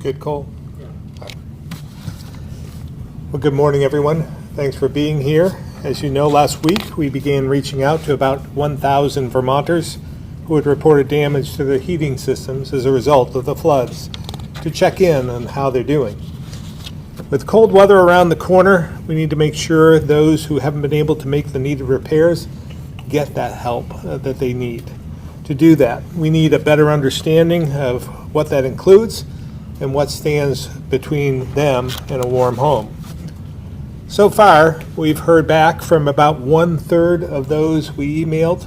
Good, Cole? Yeah. Well, good morning, everyone. Thanks for being here. As you know, last week we began reaching out to about 1,000 Vermonters who had reported damage to their heating systems as a result of the floods to check in on how they're doing. With cold weather around the corner, we need to make sure those who haven't been able to make the needed repairs get that help that they need. To do that, we need a better understanding of what that includes and what stands between them and a warm home. So far, we've heard back from about 1/3 of those we emailed.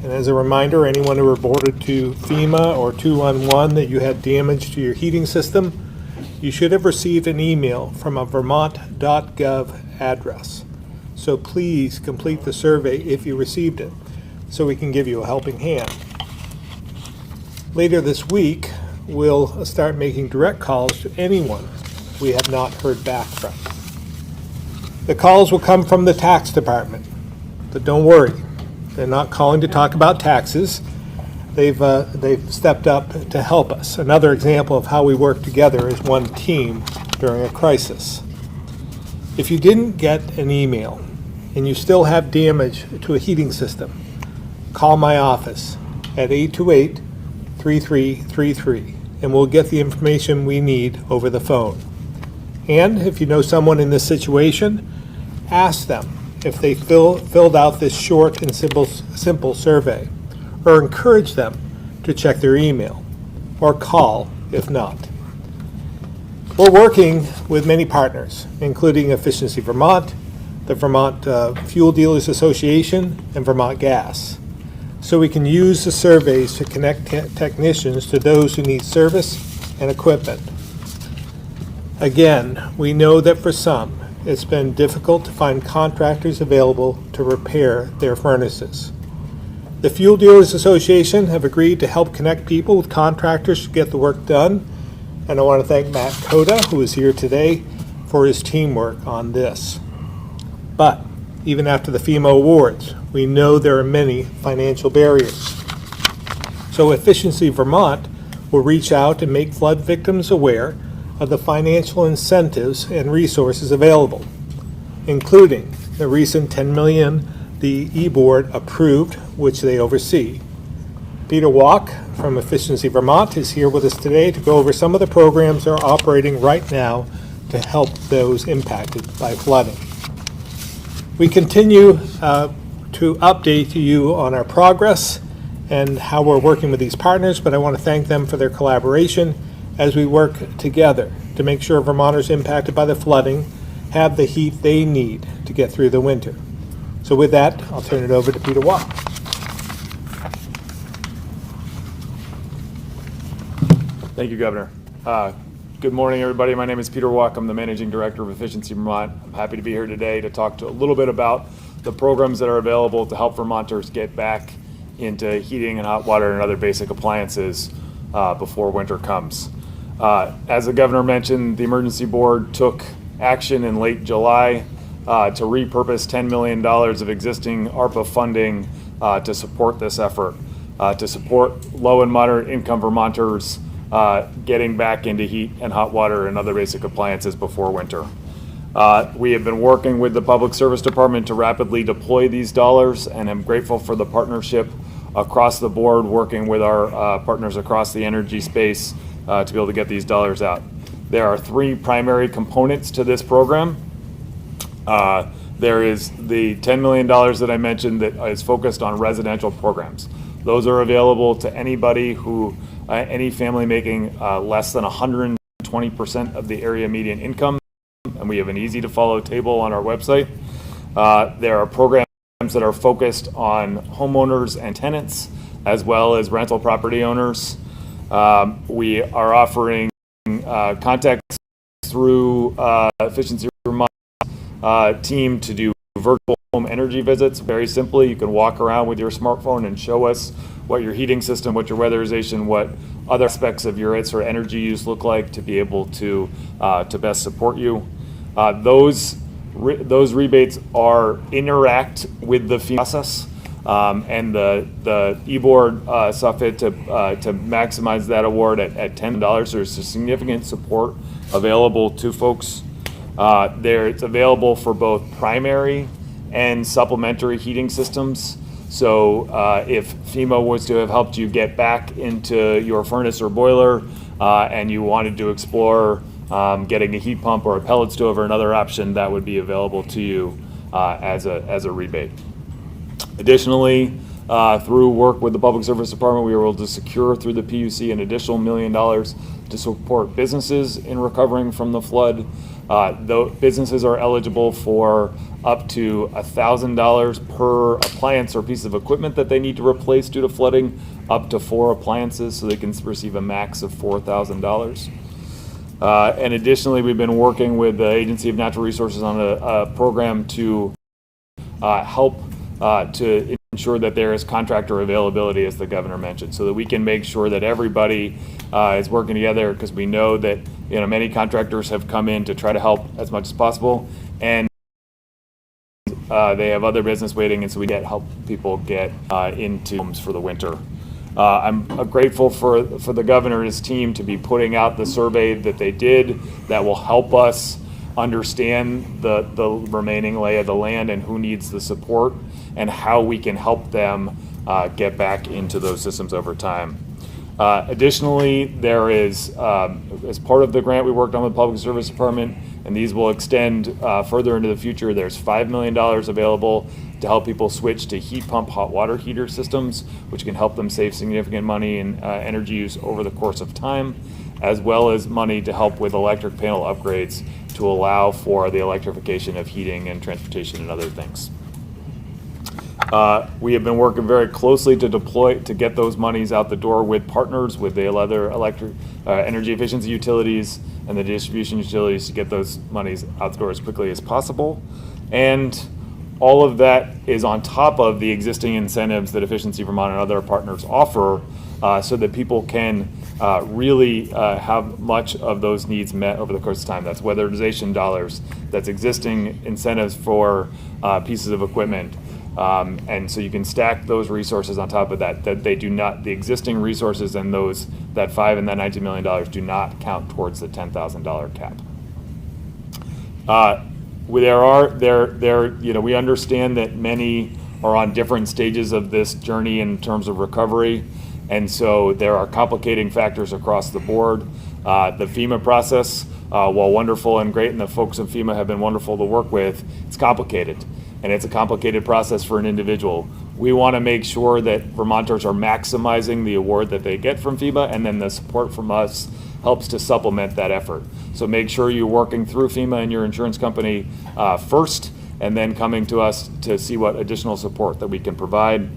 And as a reminder, anyone who reported to FEMA or 211 that you had damage to your heating system, you should have received an email from a vermont.gov address. So please complete the survey if you received it, so we can give you a helping hand. Later this week, we'll start making direct calls to anyone we have not heard back from. The calls will come from the tax department, but don't worry, they're not calling to talk about taxes. They've stepped up to help us. Another example of how we work together as one team during a crisis. If you didn't get an email and you still have damage to a heating system, call my office at 828-3333 and we'll get the information we need over the phone. And if you know someone in this situation, ask them if they filled out this short and simple survey, or encourage them to check their email, or call if not. We're working with many partners, including Efficiency Vermont, the Vermont Fuel Dealers Association, and Vermont Gas, so we can use the surveys to connect technicians to those who need service and equipment. Again, we know that for some, it's been difficult to find contractors available to repair their furnaces. The Fuel Dealers Association have agreed to help connect people with contractors to get the work done, and I want to thank Matt Coda, who is here today, for his teamwork on this. But even after the FEMA awards, we know there are many financial barriers. So Efficiency Vermont will reach out and make flood victims aware of the financial incentives and resources available, including the recent $10 million the E-Board approved, which they oversee. Peter Walk from Efficiency Vermont is here with us today to go over some of the programs that are operating right now to help those impacted by flooding. We continue to update you on our progress and how we're working with these partners, but I want to thank them for their collaboration as we work together to make sure Vermonters impacted by the flooding have the heat they need to get through the winter. So with that, I'll turn it over to Peter Walk. Thank you, Governor. Good morning, everybody. My name is Peter Walk. I'm the Managing Director of Efficiency Vermont. I'm happy to be here today to talk a little bit about the programs that are available to help Vermonters get back into heating and hot water and other basic appliances before winter comes. As the Governor mentioned, the Emergency Board took action in late July to repurpose $10 million of existing ARPA funding to support this effort, to support low and moderate income Vermonters getting back into heat and hot water and other basic appliances before winter. We have been working with the Public Service Department to rapidly deploy these dollars, and I'm grateful for the partnership across the board, working with our partners across the energy space to be able to get these dollars out. There are three primary components to this program. There is the $10 million that I mentioned that is focused on residential programs. Those are available to anybody who, any family making less than 120% of the area median income, and we have an easy to follow table on our website. There are programs that are focused on homeowners and tenants, as well as rental property owners. We are offering contacts through Efficiency Vermont team to do virtual home energy visits. Very simply, you can walk around with your smartphone and show us what your heating system, what your weatherization, what other aspects of your sort of energy use look like to be able to best support you. Those rebates are interact with the fee process. and the e-board saw fit to maximize that award at $10. There's a significant support available to folks. It's available for both primary and supplementary heating systems. So if FEMA was to have helped you get back into your furnace or boiler and you wanted to explore getting a heat pump or a pellet stove or another option, that would be available to you as a rebate. Additionally, through work with the Public Service Department, we were able to secure through the PUC an additional $1 million to support businesses in recovering from the flood. Though businesses are eligible for up to $1,000 per appliance or piece of equipment that they need to replace due to flooding, up to 4 appliances, so they can receive a max of $4,000. And additionally, we've been working with the Agency of Natural Resources on a program to help to ensure that there is contractor availability, as the governor mentioned, so that we can make sure that everybody is working together, because we know that many contractors have come in to try to help as much as possible, and they have other business waiting, and so we help people get into homes for the winter. I'm grateful for the governor and his team to be putting out the survey that they did that will help us understand the remaining lay of the land and who needs the support and how we can help them get back into those systems over time. Additionally, there is, as part of the grant we worked on with the Public Service Department, and these will extend further into the future, there's $5 million available to help people switch to heat pump hot water heater systems, which can help them save significant money in energy use over the course of time, as well as money to help with electric panel upgrades to allow for the electrification of heating and transportation and other things. We have been working very closely to get those monies out the door with partners, with the other energy efficiency utilities and the distribution utilities, to get those monies out the door as quickly as possible. And all of that is on top of the existing incentives that Efficiency Vermont and other partners offer, so that people can really have much of those needs met over the course of time. That's weatherization dollars, that's existing incentives for pieces of equipment. And so you can stack those resources on top of that they do not, the existing resources and that $5 and that $19 million do not count towards the $10,000 cap. We understand that many are on different stages of this journey in terms of recovery, and so there are complicating factors across the board. The FEMA process, while wonderful and great, and the folks in FEMA have been wonderful to work with, it's complicated, and it's a complicated process for an individual. We want to make sure that Vermonters are maximizing the award that they get from FEMA, and then the support from us helps to supplement that effort. So make sure you're working through FEMA and your insurance company first, and then coming to us to see what additional support that we can provide.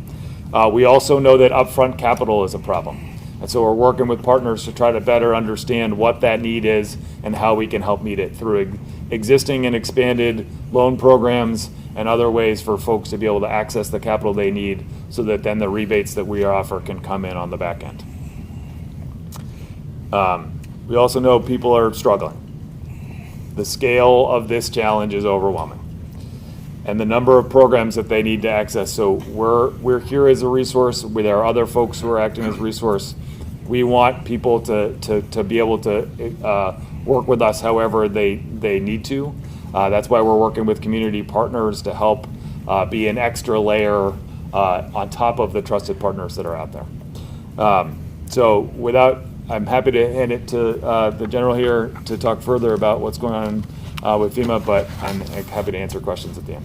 We also know that upfront capital is a problem. And so we're working with partners to try to better understand what that need is and how we can help meet it through existing and expanded loan programs and other ways for folks to be able to access the capital they need, so that then the rebates that we offer can come in on the back end. We also know people are struggling. The scale of this challenge is overwhelming, and the number of programs that they need to access. So we're here as a resource. There are other folks who are acting as a resource. We want people to be able to work with us however they need to. That's why we're working with community partners to help be an extra layer on top of the trusted partners that are out there. I'm happy to hand it to the general here to talk further about what's going on with FEMA, but I'm happy to answer questions at the end.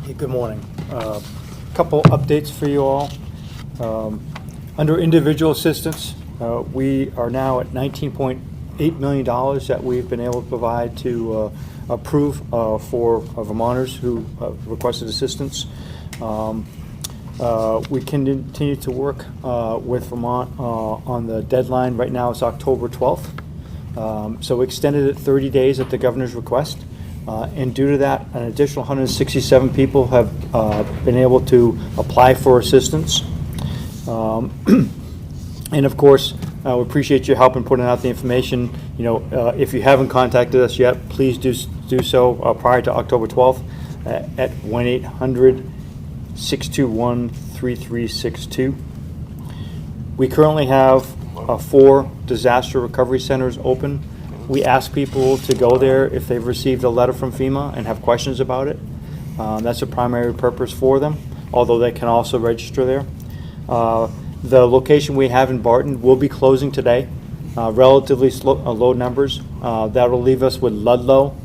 Hey, good morning. Couple updates for you all. Under individual assistance, we are now at $19.8 million that we've been able to provide to approve for Vermonters who requested assistance. We continue to work with Vermont on the deadline. Right now it's October 12th. So we extended it 30 days at the governor's request. And due to that, an additional 167 people have been able to apply for assistance. And of course, we appreciate your help in putting out the information. If you haven't contacted us yet, please do do so prior to October 12th at 1-800-621-3362. We currently have 4 disaster recovery centers open. We ask people to go there if they've received a letter from FEMA and have questions about it. That's a primary purpose for them, although they can also register there. The location we have in Barton will be closing today. Relatively low numbers. That'll leave us with Ludlow,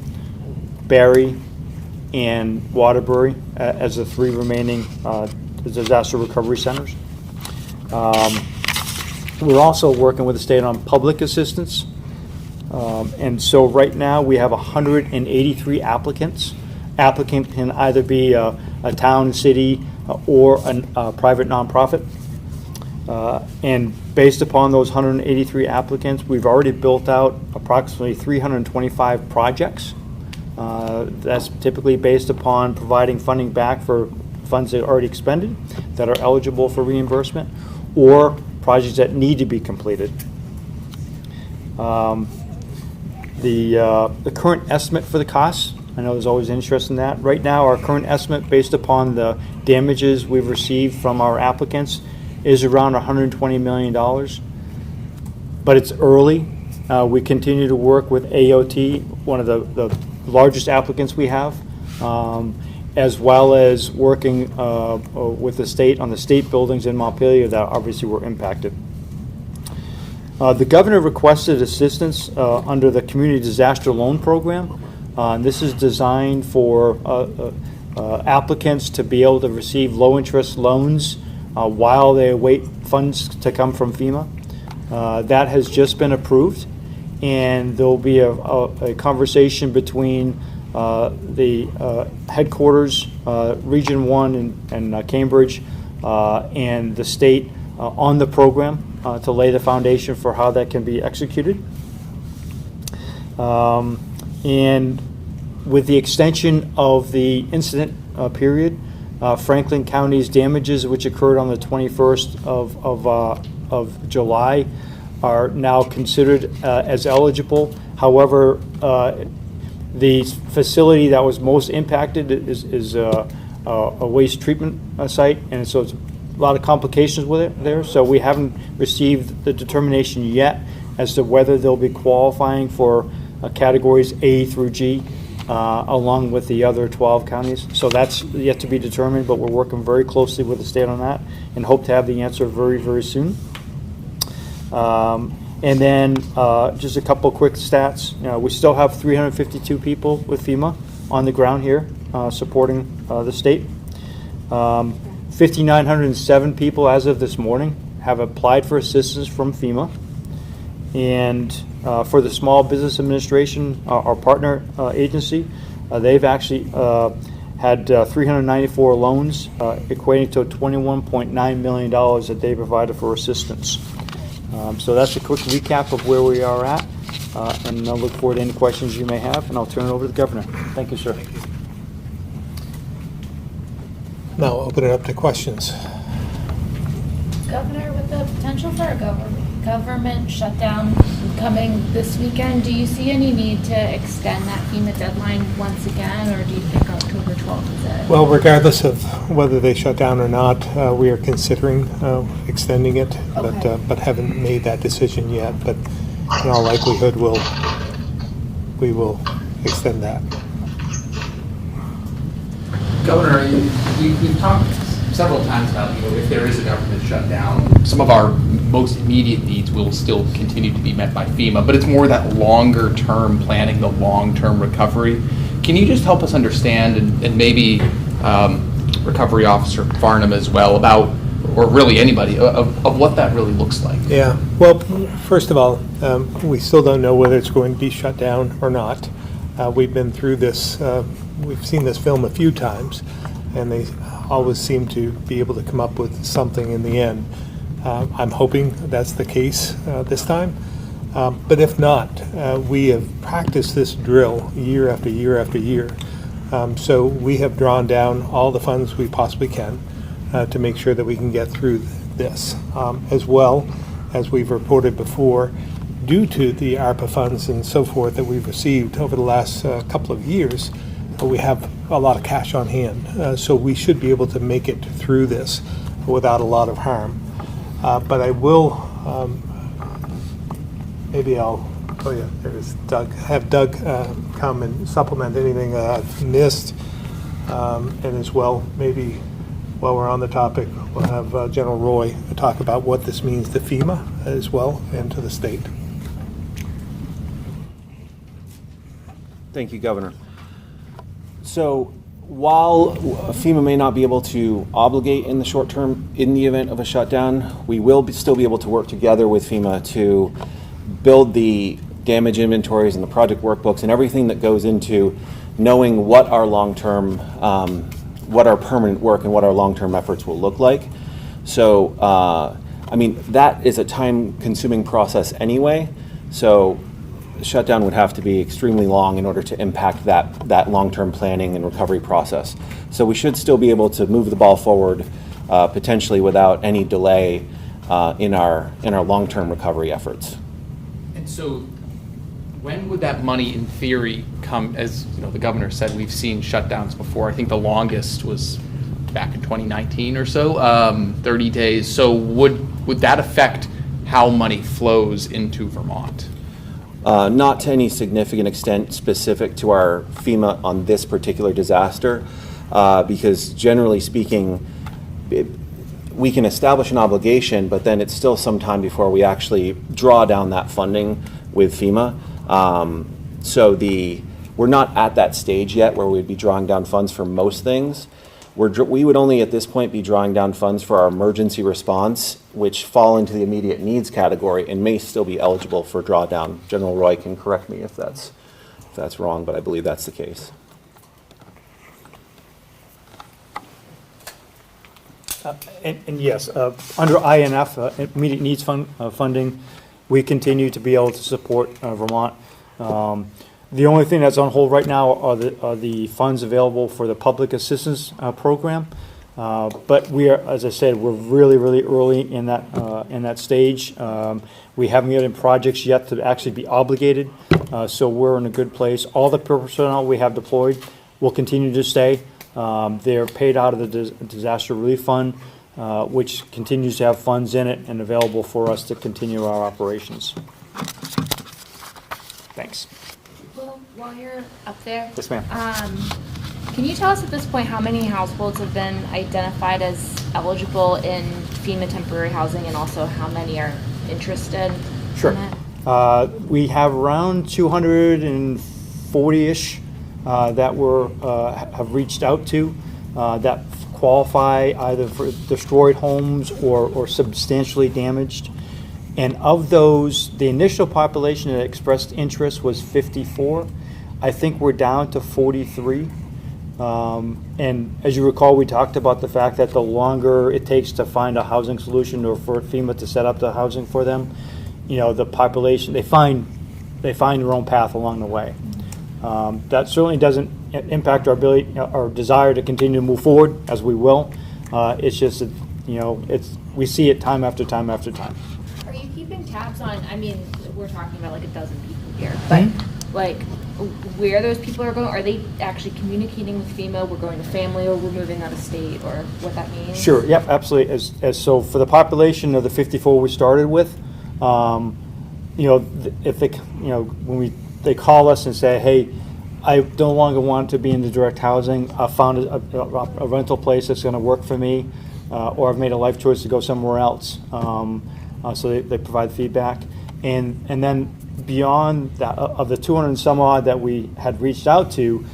Barry, and Waterbury as the 3 remaining disaster recovery centers. We're also working with the state on public assistance. And so right now we have 183 applicants. Applicant can either be a town, city, or a private nonprofit. And based upon those 183 applicants, we've already built out approximately 325 projects. That's typically based upon providing funding back for funds that are already expended that are eligible for reimbursement, or projects that need to be completed. The current estimate for the costs, I know there's always interest in that. Right now, our current estimate, based upon the damages we've received from our applicants, is around $120 million. But it's early. We continue to work with AOT, one of the largest applicants we have, as well as working with the state on the state buildings in Montpelier that obviously were impacted. The governor requested assistance under the Community Disaster Loan Program. This is designed for applicants to be able to receive low-interest loans while they await funds to come from FEMA. That has just been approved, and there will be a conversation between the headquarters, Region 1 and Cambridge, and the state on the program to lay the foundation for how that can be executed. And with the extension of the incident period, Franklin County's damages, which occurred on the 21st of July, are now considered as eligible. However, the facility that was most impacted is a waste treatment site, and so it's a lot of complications with it there. So we haven't received the determination yet as to whether they'll be qualifying for categories A through G, along with the other 12 counties. So that's yet to be determined, but we're working very closely with the state on that and hope to have the answer very, very soon. And then just a couple quick stats. We still have 352 people with FEMA on the ground here supporting the state. 5,907 people as of this morning have applied for assistance from FEMA. And for the Small Business Administration, our partner agency, they've actually had 394 loans equating to $21.9 million that they provided for assistance. So that's a quick recap of where we are at, and I'll look forward to any questions you may have, and I'll turn it over to the governor. Thank you, sir. Now I'll open it up to questions. Governor, with the potential for a government shutdown coming this weekend, do you see any need to extend that FEMA deadline once again, or do you think October 12th is it? Well, regardless of whether they shut down or not, we are considering extending it, Okay. but haven't made that decision yet. But in all likelihood, we will extend that. Governor, we've talked several times about, if there is a government shutdown, some of our most immediate needs will still continue to be met by FEMA, but it's more that longer-term planning, the long-term recovery. Can you just help us understand, and maybe Recovery Officer Farnham as well, about, or really anybody, of what that really looks like? Yeah. Well, first of all, we still don't know whether it's going to be shut down or not. We've been through this. We've seen this film a few times, and they always seem to be able to come up with something in the end. I'm hoping that's the case this time. But if not, we have practiced this drill year after year after year. So we have drawn down all the funds we possibly can to make sure that we can get through this. As well as we've reported before, due to the ARPA funds and so forth that we've received over the last couple of years, we have a lot of cash on hand. So we should be able to make it through this without a lot of harm. But I will, maybe I'll, oh yeah, there's Doug, have Doug come and supplement anything I've missed. And as well, maybe while we're on the topic, we'll have General Roy talk about what this means to FEMA as well and to the state. Thank you, Governor. So while FEMA may not be able to obligate in the short term in the event of a shutdown, we will still be able to work together with FEMA to build the damage inventories and the project workbooks and everything that goes into knowing what our long-term, what our permanent work and what our long-term efforts will look like. So, I mean, that is a time-consuming process anyway. So the shutdown would have to be extremely long in order to impact that long-term planning and recovery process. So we should still be able to move the ball forward potentially without any delay in our long-term recovery efforts. And so when would that money in theory come? As you know, the governor said, we've seen shutdowns before. I think the longest was back in 2019 or so, 30 days. So would that affect how money flows into Vermont? Not to any significant extent specific to our FEMA on this particular disaster, because generally speaking, we can establish an obligation, but then it's still some time before we actually draw down that funding with FEMA. So we're not at that stage yet where we'd be drawing down funds for most things. We would only at this point be drawing down funds for our emergency response, which fall into the immediate needs category and may still be eligible for drawdown. General Roy can correct me if that's wrong, but I believe that's the case. And yes, under INF, immediate needs funding, we continue to be able to support Vermont. The only thing that's on hold right now are the funds available for the public assistance program. But we are, as I said, we're really, really early in that stage. We haven't gotten projects yet to actually be obligated, so we're in a good place. All the personnel we have deployed will continue to stay. They're paid out of the disaster relief fund, which continues to have funds in it and available for us to continue our operations. Thanks. Well, while you're up there. Yes, ma'am. Can you tell us at this point how many households have been identified as eligible in FEMA temporary housing and also how many are interested Sure. in it? We have around 240-ish that have reached out to that qualify either for destroyed homes or substantially damaged. And of those, the initial population that expressed interest was 54. I think we're down to 43. And as you recall, we talked about the fact that the longer it takes to find a housing solution or for FEMA to set up the housing for them, you know, the population, they find their own path along the way. That certainly doesn't impact our ability, our desire to continue to move forward, as we will. It's just that, you know, we see it time after time after time. Are you keeping tabs on, I mean, we're talking about like a dozen people here, but like where those people are going? Are they actually communicating with FEMA? We're going to family or we're moving out of state, or what that means? Sure, yep, absolutely. As so for the population of the 54 we started with, you know, if they, you know, when they call us and say, hey, I no longer want to be in the direct housing, I found a rental place that's going to work for me, or I've made a life choice to go somewhere else. So they provide feedback. And then beyond that, of the 200 and some odd that we had reached out to,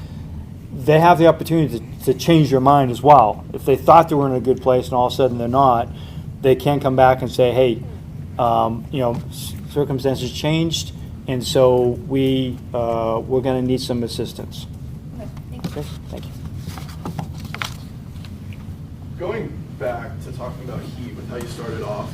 they have the opportunity to change their mind as well. If they thought they were in a good place and all of a sudden they're not, they can come back and say, hey, you know, circumstances changed, and so we're going to need some assistance. Okay, thank you. Okay, thank you. Going back to talking about heat with how you started off,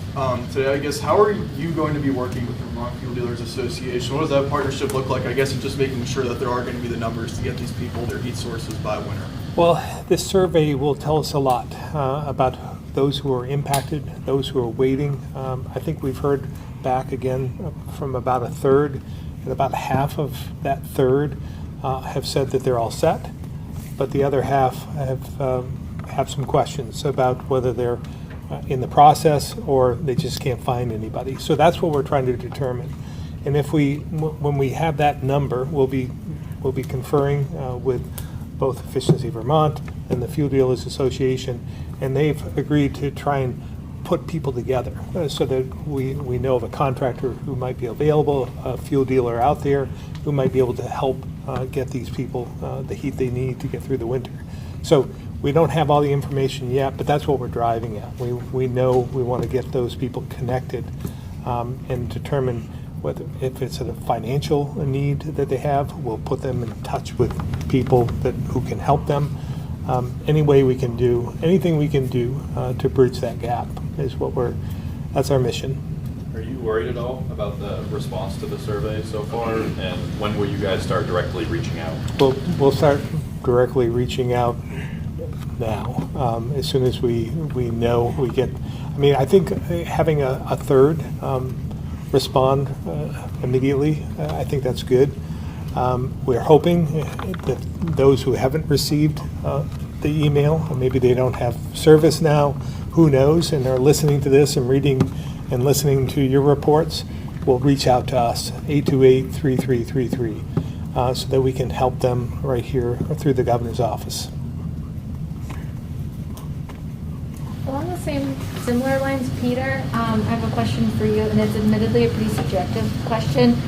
today, I guess, how are you going to be working with the Vermont Fuel Dealers Association? What does that partnership look like? I guess it's just making sure that there are going to be the numbers to get these people their heat sources by winter. Well, this survey will tell us a lot about those who are impacted, those who are waiting. I think we've heard back again from about a third, and about half of that third have said that they're all set, but the other half have some questions about whether they're in the process or they just can't find anybody. So that's what we're trying to determine. And when we have that number, we'll be conferring with both Efficiency Vermont and the Fuel Dealers Association, and they've agreed to try and put people together so that we know of a contractor who might be available, a fuel dealer out there who might be able to help get these people the heat they need to get through the winter. So we don't have all the information yet, but that's what we're driving at. We know we want to get those people connected and determine whether, if it's a financial need that they have, we'll put them in touch with people who can help them. Anything we can do to bridge that gap is that's our mission. Are you worried at all about the response to the survey so far? And when will you guys start directly reaching out? We'll start directly reaching out now. As soon as we know we get, I think having a third respond immediately, I think that's good. We're hoping that those who haven't received the email, or maybe they don't have service now, who knows, and are listening to this and reading and listening to your reports, will reach out to us, 828-3333, so that we can help them right here through the governor's office. Along the similar lines, Peter, I have a question for you, and it's admittedly a pretty subjective question.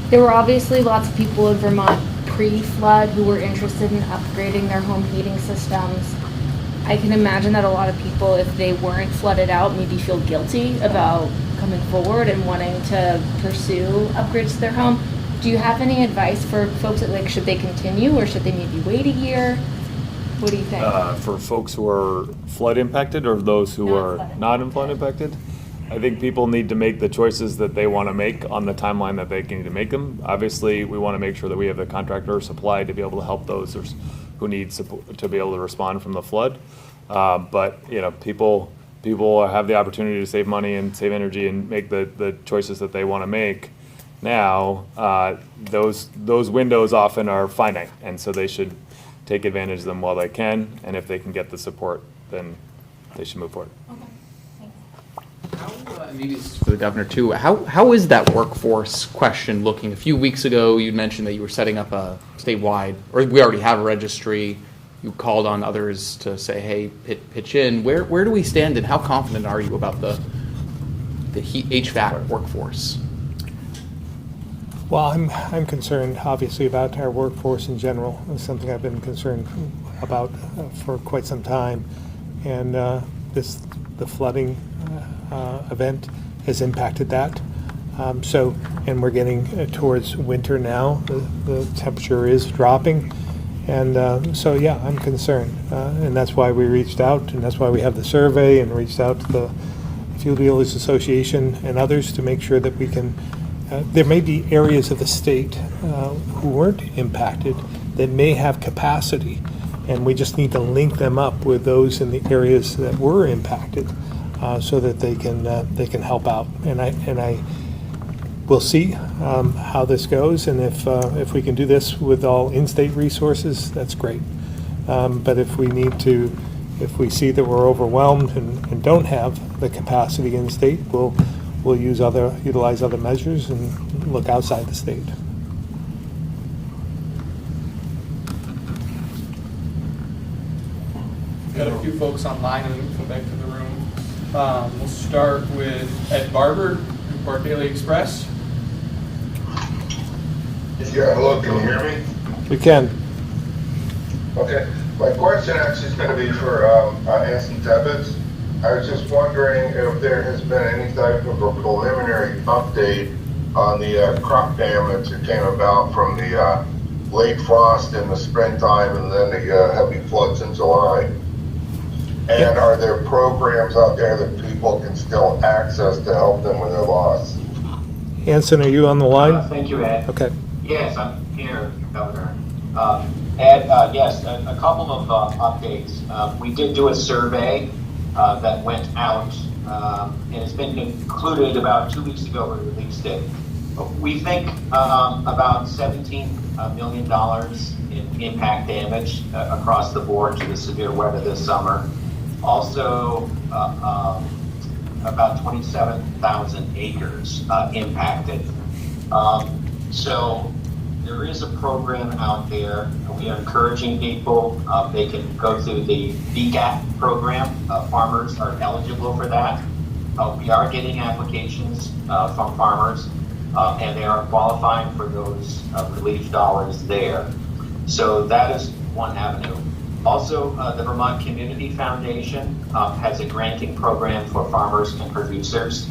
There were obviously lots of people in Vermont pre-flood who were interested in upgrading their home heating systems. I can imagine that a lot of people, if they weren't flooded out, maybe feel guilty about coming forward and wanting to pursue upgrades to their home. Do you have any advice for folks that, should they continue or should they maybe wait a year? What do you think? For folks who are flood impacted or those who are flood not flood impacted? I think people need to make the choices that they want to make on the timeline that they need to make them. Obviously, we want to make sure that we have the contractor supplied to be able to help those who need support to be able to respond from the flood. But people have the opportunity to save money and save energy and make the choices that they want to make now. Those windows often are finite, and so they should take advantage of them while they can. And if they can get the support, then they should move forward. Maybe this is for the governor too. How is that workforce question looking? A few weeks ago, you mentioned that you were setting up a statewide, or we already have a registry. You called on others to say, "Hey, pitch in." Where do we stand, and how confident are you about the HVAC workforce? Well, I'm concerned, obviously, about our workforce in general. It's something I've been concerned about for quite some time, and the flooding event has impacted that. And we're getting towards winter now. The temperature is dropping, and I'm concerned, and that's why we reached out, and that's why we have the survey, and reached out to the Fuel Dealers Association and others to make sure that we can. There may be areas of the state who weren't impacted that may have capacity, and we just need to link them up with those in the areas that were impacted, so that they can help out. And I will see how this goes, and if we can do this with all in-state resources, that's great. But if we see that we're overwhelmed and don't have the capacity in state, we'll utilize other measures and look outside the state. Got a few folks online, and then we'll come back to the room. We'll start with Ed Barber, Newport Daily Express. Yeah, hello, can you hear me? We can. Okay, my question actually is going to be for Nancy Tebbets. I was just wondering if there has been any type of a preliminary update on the crop damage that came about from the late frost in the springtime and then the heavy floods in July. And are there programs out there that people can still access to help them with their loss? Anson, are you on the line? Thank you, Ed. Okay. Yes, I'm here, Governor. Ed, yes, a couple of updates. We did do a survey that went out, and it's been concluded about 2 weeks ago. We released it. We think about $17 million in impact damage across the board to the severe weather this summer. Also, about 27,000 acres impacted. So there is a program out there. We are encouraging people. They can go through the VGAP program. Farmers are eligible for that. We are getting applications from farmers, and they are qualifying for those relief dollars there. So that is one avenue. Also, the Vermont Community Foundation has a granting program for farmers and producers.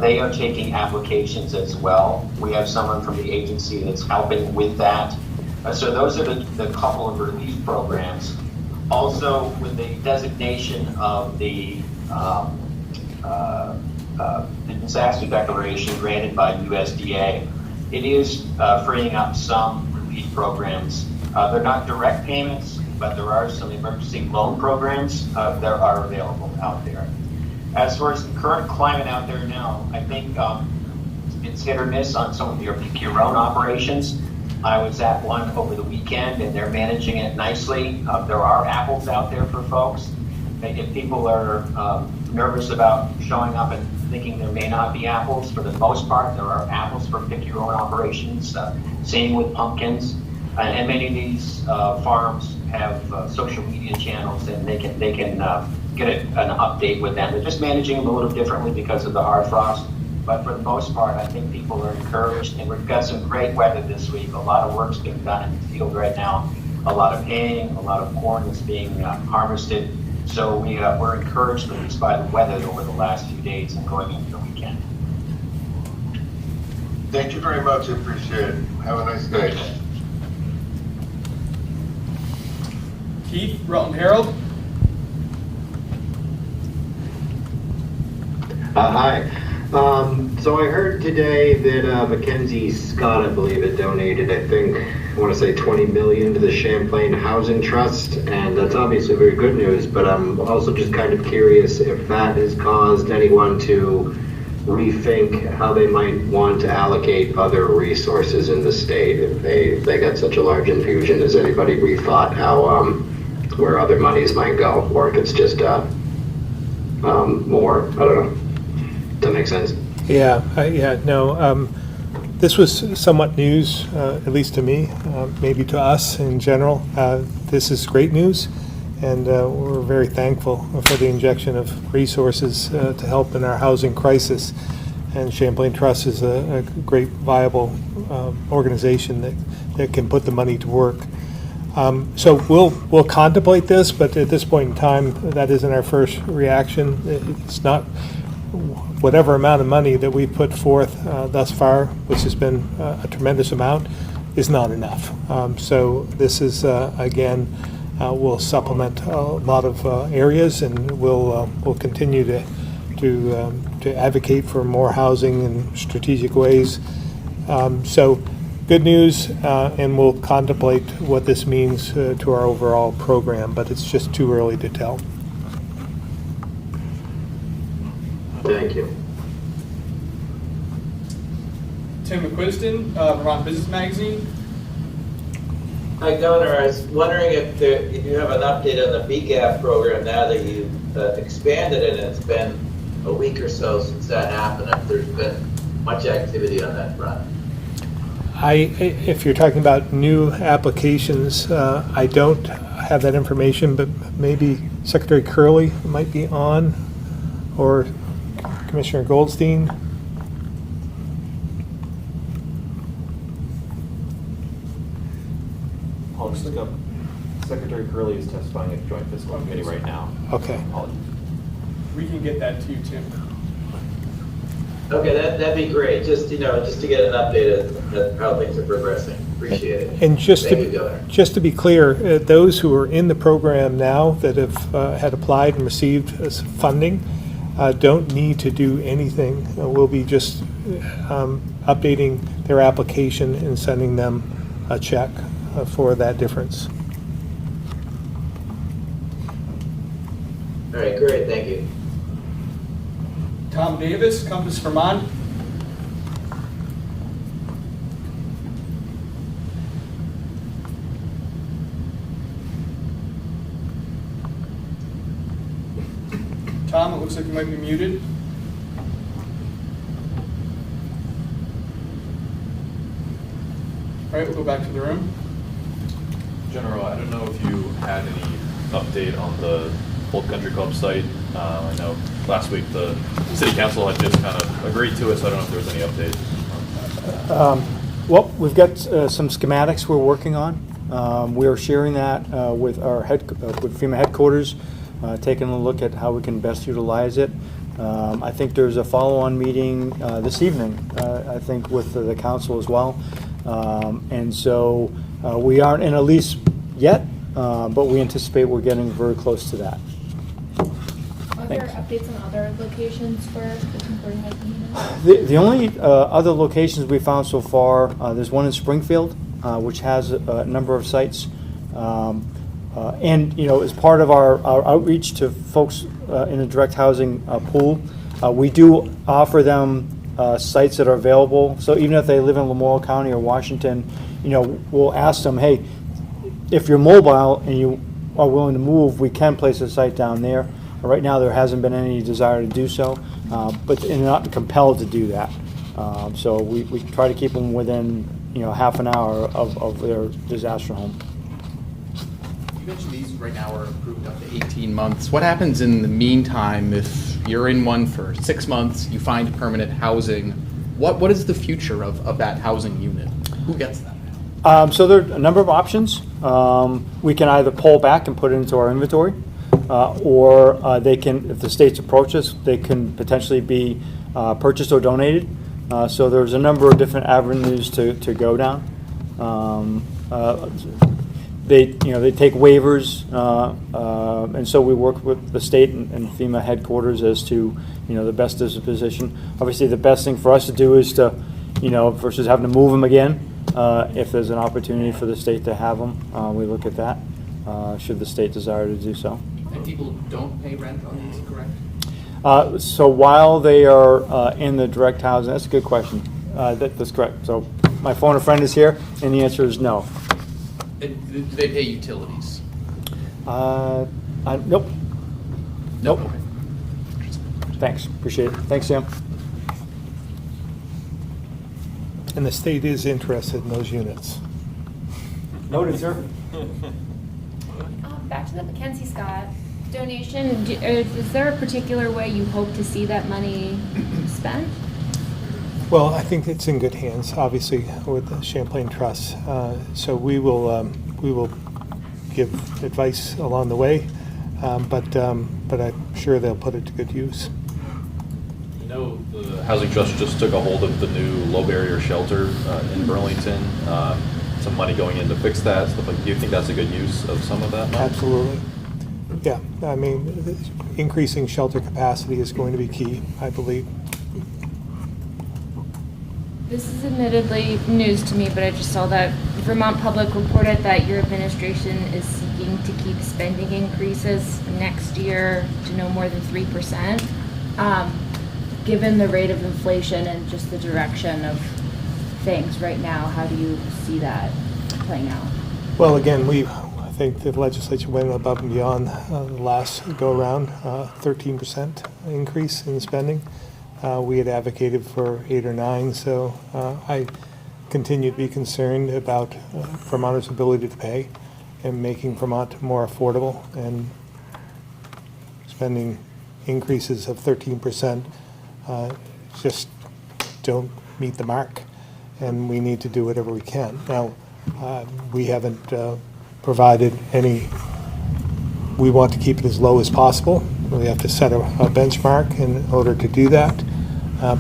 They are taking applications as well. We have someone from the agency that's helping with that. So those are the couple of relief programs. Also, with the designation of the disaster declaration granted by USDA, it is freeing up some relief programs. They're not direct payments, but there are some emergency loan programs that are available out there. As far as the current climate out there now, I think it's hit or miss on some of your pick your own operations. I was at one over the weekend, and they're managing it nicely. There are apples out there for folks. If people are nervous about showing up and thinking there may not be apples, for the most part, there are apples for pick your own operations. Same with pumpkins. And many of these farms have social media channels, and they can get an update with them. They're just managing them a little differently because of the hard frost. But for the most part, I think people are encouraged, and we've got some great weather this week. A lot of work's being done in the field right now. A lot of haying, a lot of corn is being harvested. So we're encouraged, at least by the weather over the last few days and going into the weekend. Thank you very much. I appreciate it. Have a nice day. Keith, Rutland Herald. Hi. So I heard today that Mackenzie Scott, I believe, had donated, I want to say 20 million to the Champlain Housing Trust, and that's obviously very good news, but I'm also just kind of curious if that has caused anyone to rethink how they might want to allocate other resources in the state. If they got such a large infusion, has anybody rethought how where other monies might go, or if it's just more, I don't know. Does that make sense? No. This was somewhat news, at least to me, maybe to us in general. This is great news, and we're very thankful for the injection of resources to help in our housing crisis. And Champlain Trust is a great, viable organization that can put the money to work. So we'll contemplate this, but at this point in time, that isn't our first reaction. It's not whatever amount of money that we've put forth thus far, which has been a tremendous amount, is not enough. So this is, again, will supplement a lot of areas, and we'll continue to advocate for more housing in strategic ways. So good news, and we'll contemplate what this means to our overall program, but it's just too early to tell. Thank you. Tim McQuiston, Vermont Business Magazine. Hi, Governor. I was wondering if you have an update on the BGAP program now that you've expanded it, and it's been a week or so since that happened, if there's been much activity on that front. If you're talking about new applications, I don't have that information, but maybe Secretary Curley might be on, or Commissioner Goldstein. I'll just look up. Secretary Curley is testifying at the Joint Fiscal Committee right now. Okay. We can get that to you, Tim. Okay, that'd be great. Just to get an update of how things are progressing. Appreciate it. And just Thank to be clear, those who are in the program now that have had applied and received funding don't need to do anything. We'll be just updating their application and sending them a check for that difference. All right, great, thank you. Tom Davis, Compass Vermont. Tom, it looks like you might be muted. All right, we'll go back to the room. General, I don't know if you had any update on the Old Country Club site. I know last week the city council had just kind of agreed to it, so I don't know if there was any update. Well, we've got some schematics we're working on. We are sharing that with our with FEMA headquarters, taking a look at how we can best utilize it. I think there's a follow-on meeting this evening, I think, with the council as well. And so we aren't in a lease yet, but we anticipate we're getting very close to that. Are there updates on other locations for the temporary housing units? The only other locations we found so far, there's one in Springfield, which has a number of sites. And, as part of our outreach to folks in the direct housing pool, we do offer them sites that are available. So even if they live in Lamoille County or Washington, we'll ask them, hey, if you're mobile and you are willing to move, we can place a site down there. Right now, there hasn't been any desire to do so, but they're not compelled to do that. So we try to keep them within, half an hour of their disaster home. You mentioned these right now are approved up to 18 months. What happens in the meantime if you're in one for 6 months, you find permanent housing? What is the future of that housing unit? Who gets that? So there are a number of options. We can either pull back and put it into our inventory, or they can, if the states approach us, they can potentially be purchased or donated. So there's a number of different avenues to go down. They take waivers, and so we work with the state and FEMA headquarters as to the best disposition. Obviously, the best thing for us to do is to versus having to move them again. If there's an opportunity for the state to have them, we look at that. Should the state desire to do so. And people don't pay rent on these, correct? So while they are in the direct housing, that's a good question. That's correct. So my phone a friend is here, and the answer is no. Do they pay utilities? Nope. Nope. Thanks. Appreciate it. Thanks, Sam. And the state is interested in those units. Noted, sir. Back to the Mackenzie Scott donation. Is there a particular way you hope to see that money spent? Well, I think it's in good hands, obviously, with the Champlain Trust. So we will give advice along the way, but I'm sure they'll put it to good use. I know the Housing Trust just took a hold of the new low barrier shelter in Burlington. Some money going in to fix that. Stuff like. Do you think that's a good use of some of that money? Absolutely. Yeah, I mean, increasing shelter capacity is going to be key, I believe. This is admittedly news to me, but I just saw that Vermont Public reported that your administration is seeking to keep spending increases next year to no more than 3%. Given the rate of inflation and just the direction of things right now, how do you see that playing out? Well, again, I think the legislature went above and beyond the last go-around, 13% increase in spending. We had advocated for 8 or 9, so I continue to be concerned about Vermonters' ability to pay and making Vermont more affordable, and spending increases of 13% just don't meet the mark, and we need to do whatever we can. Now, we haven't provided any. We want to keep it as low as possible. We have to set a benchmark in order to do that,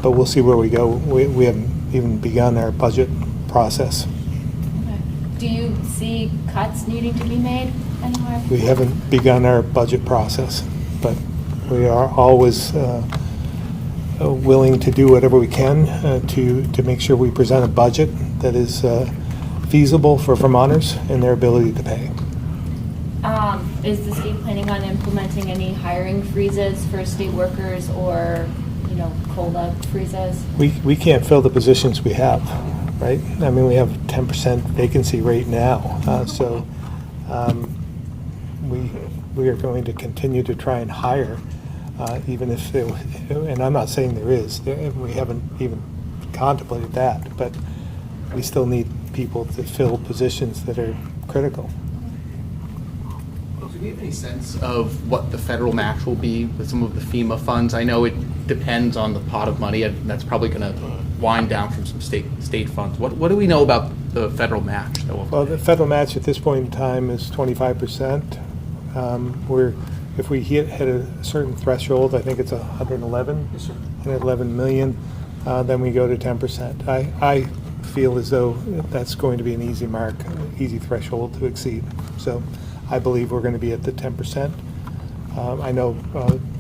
but we'll see where we go. We haven't even begun our budget process. Okay. Do you see cuts needing to be made anywhere? We haven't begun our budget process, but we are always willing to do whatever we can to make sure we present a budget that is feasible for Vermonters and their ability to pay. Is the state planning on implementing any hiring freezes for state workers or, COLA freezes? We can't fill the positions we have, right? I mean, we have 10% vacancy rate now, so we are going to continue to try and hire, even if there, and I'm not saying there is, we haven't even contemplated that, but we still need people to fill positions that are critical. Do you have any sense of what the federal match will be with some of the FEMA funds? I know it depends on the pot of money, and that's probably going to wind down from some state funds. What do we know about the federal match? Well, the federal match at this point in time is 25%. If we hit a certain threshold, I think it's 111, Yes, sir. 111 million, then we go to 10%. I feel as though that's going to be an easy threshold to exceed. So I believe we're going to be at the 10%. I know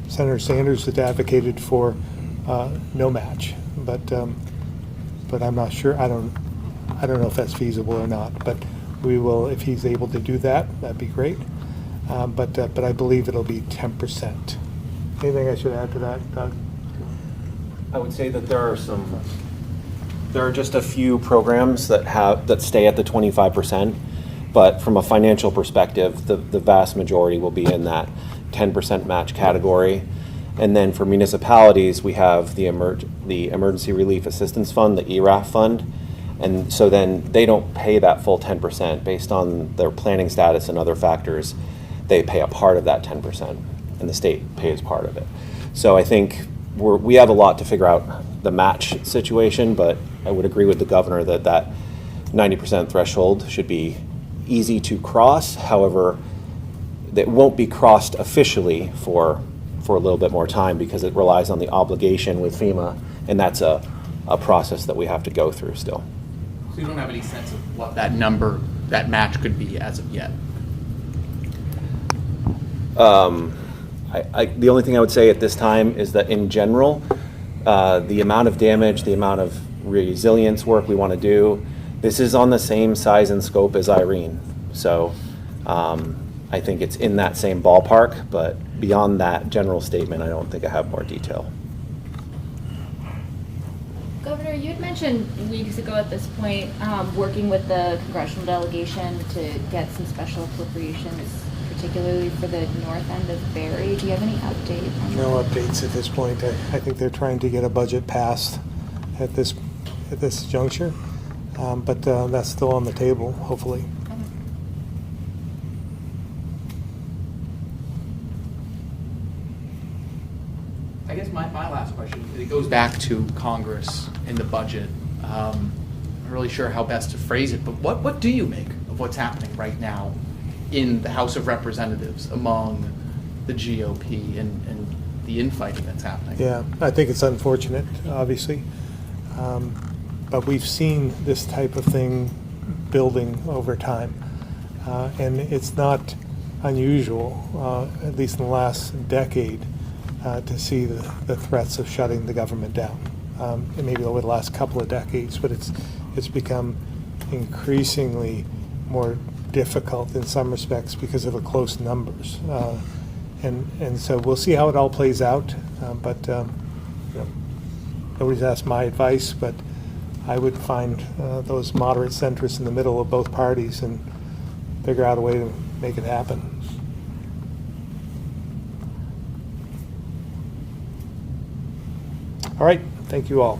Senator Sanders has advocated for no match, but I'm not sure. I don't know if that's feasible or not. But we will, if he's able to do that, that'd be great. But I believe it'll be 10%. Anything I should add to that, Doug? I would say that there are just a few programs that stay at the 25%, but from a financial perspective, the vast majority will be in that 10% match category. And then for municipalities, we have the Emergency Relief Assistance Fund, the ERAF fund, and so then they don't pay that full 10% based on their planning status and other factors. They pay a part of that 10%, and the state pays part of it. So I think we have a lot to figure out the match situation, but I would agree with the governor that 90% threshold should be easy to cross. However, it won't be crossed officially for a little bit more time because it relies on the obligation with FEMA, and that's a process that we have to go through still. So you don't have any sense of what that number, that match could be as of yet? The only thing I would say at this time is that in general, the amount of damage, the amount of resilience work we want to do, this is on the same size and scope as Irene. So I think it's in that same ballpark, but beyond that general statement, I don't think I have more detail. Governor, you had mentioned weeks ago at this point, working with the congressional delegation to get some special appropriations, particularly for the north end of Barry. Do you have any update on No that? updates at this point. I think they're trying to get a budget passed at this juncture, but that's still on the table, hopefully. I guess my last question, it goes back to Congress and the budget. I'm not really sure how best to phrase it, but what do you make of what's happening right now in the House of Representatives among the GOP and the infighting that's happening? Yeah, I think it's unfortunate, obviously. But we've seen this type of thing building over time. And it's not unusual, at least in the last decade, to see the threats of shutting the government down. And maybe over the last couple of decades, but it's become increasingly more difficult in some respects because of the close numbers. And so we'll see how it all plays out, but nobody's asked my advice, but I would find those moderate centrists in the middle of both parties and figure out a way to make it happen. All right, thank you all.